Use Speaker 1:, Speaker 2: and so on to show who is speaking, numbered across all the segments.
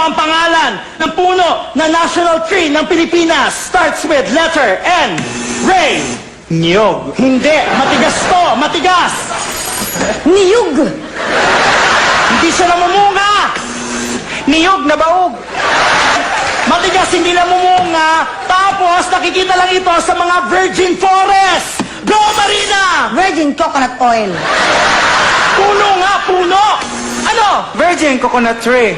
Speaker 1: ang pangalan ng puno na national tree ng Pilipinas? Starts with letter N. Ray.
Speaker 2: Niyog.
Speaker 1: Hindi. Matigas to. Matigas.
Speaker 3: Niyug.
Speaker 1: Hindi siya namumunga.
Speaker 2: Niyog na baog.
Speaker 1: Matigas, hindi namumunga. Tapos, nakikita lang ito sa mga virgin forest. Go, Marina!
Speaker 3: Virgin coconut oil.
Speaker 1: Puno nga, puno! Ano?
Speaker 2: Virgin coconut tree.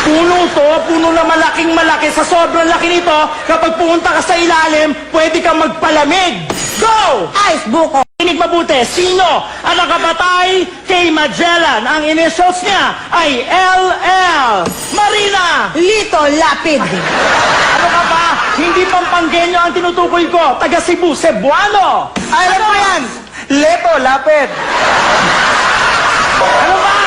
Speaker 1: Puno to, puno na malaking malaki. Sa sobrang laki nito, kapag pumunta ka sa ilalim, pwede kang magpalamig. Go!
Speaker 3: Ice buko.
Speaker 1: Inig mabuti, sino ang nakapatay kay Magellan? Ang initials niya ay LL. Marina!
Speaker 3: Lito lapid.
Speaker 1: Ano ka ba? Hindi Pampanggenyo ang tinutukoy ko. Taga Cebu, Cebuano.
Speaker 2: Alam mo yan. Leto, lapid.
Speaker 1: Ano ba?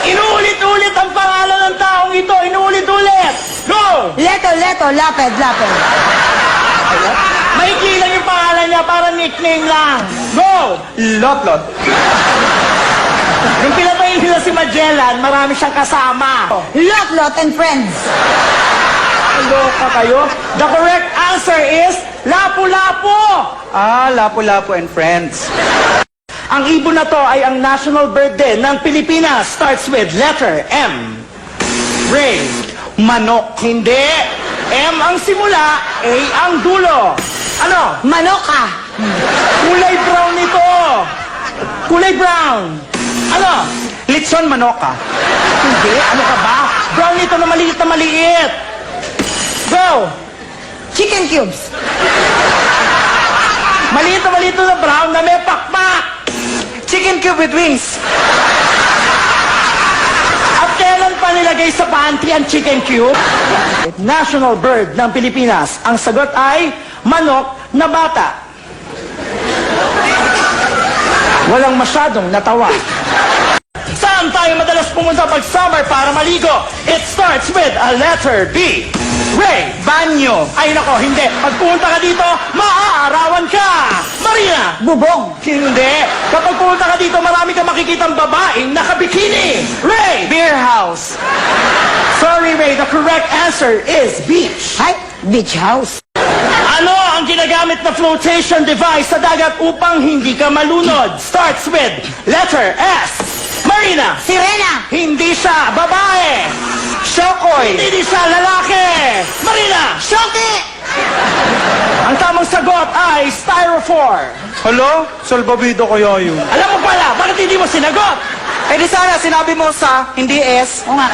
Speaker 1: Inuulit-ulit ang pangalan ng taong ito. Inuulit-ulit. Go!
Speaker 3: Leto, lapid, lapid.
Speaker 1: Maikli lang yung pangalan niya para nickname lang. Go!
Speaker 2: Lot-lot.
Speaker 1: Nung pinatay nila si Magellan, marami siyang kasama.
Speaker 3: Lot and friends.
Speaker 1: Loka kayo? The correct answer is Lapu-Lapu.
Speaker 2: Ah, Lapu-Lapu and friends.
Speaker 1: Ang ibon na to ay ang national bird din ng Pilipinas. Starts with letter M. Ray.
Speaker 2: Manok.
Speaker 1: Hindi. M ang simula, A ang dulo. Ano?
Speaker 3: Manoka.
Speaker 1: Kulay brown nito. Kulay brown. Ano?
Speaker 2: Litson manoka.
Speaker 1: Hindi. Ano ka ba? Brown nito na maliit na maliit. Go!
Speaker 3: Chicken cubes.
Speaker 1: Maliit na brown na may pakpak.
Speaker 2: Chicken cube with wings.
Speaker 1: At kailan pa nilagay sa pantry ang chicken cube? National bird ng Pilipinas. Ang sagot ay manok na bata. Walang masyadong natawa. Saan tayo madalas pumunta pag summer para maligo? It starts with a letter B. Ray.
Speaker 2: Banyo.
Speaker 1: Ay nako, hindi. Pag pumunta ka dito, maaarawan ka. Marina.
Speaker 3: Bubong.
Speaker 1: Hindi. Kapag pumunta ka dito, marami kang makikitang babaeng nakabikini. Ray.
Speaker 2: Beer house.
Speaker 1: Sorry, Ray. The correct answer is beach.
Speaker 3: Ay, beach house.
Speaker 1: Ano ang ginagamit na flotation device sa dagat upang hindi ka malunod? Starts with letter S. Marina.
Speaker 3: Sirena.
Speaker 1: Hindi siya babae.
Speaker 2: Shokoy.
Speaker 1: Hindi siya lalaki. Marina.
Speaker 3: Shoki.
Speaker 1: Ang tamang sagot ay styrofoam.
Speaker 2: Hello? Salbabido kaya yun.
Speaker 1: Alam mo pala, bakit hindi mo sinagot?
Speaker 2: Eh di sana sinabi mo sa, hindi S.
Speaker 3: O nga.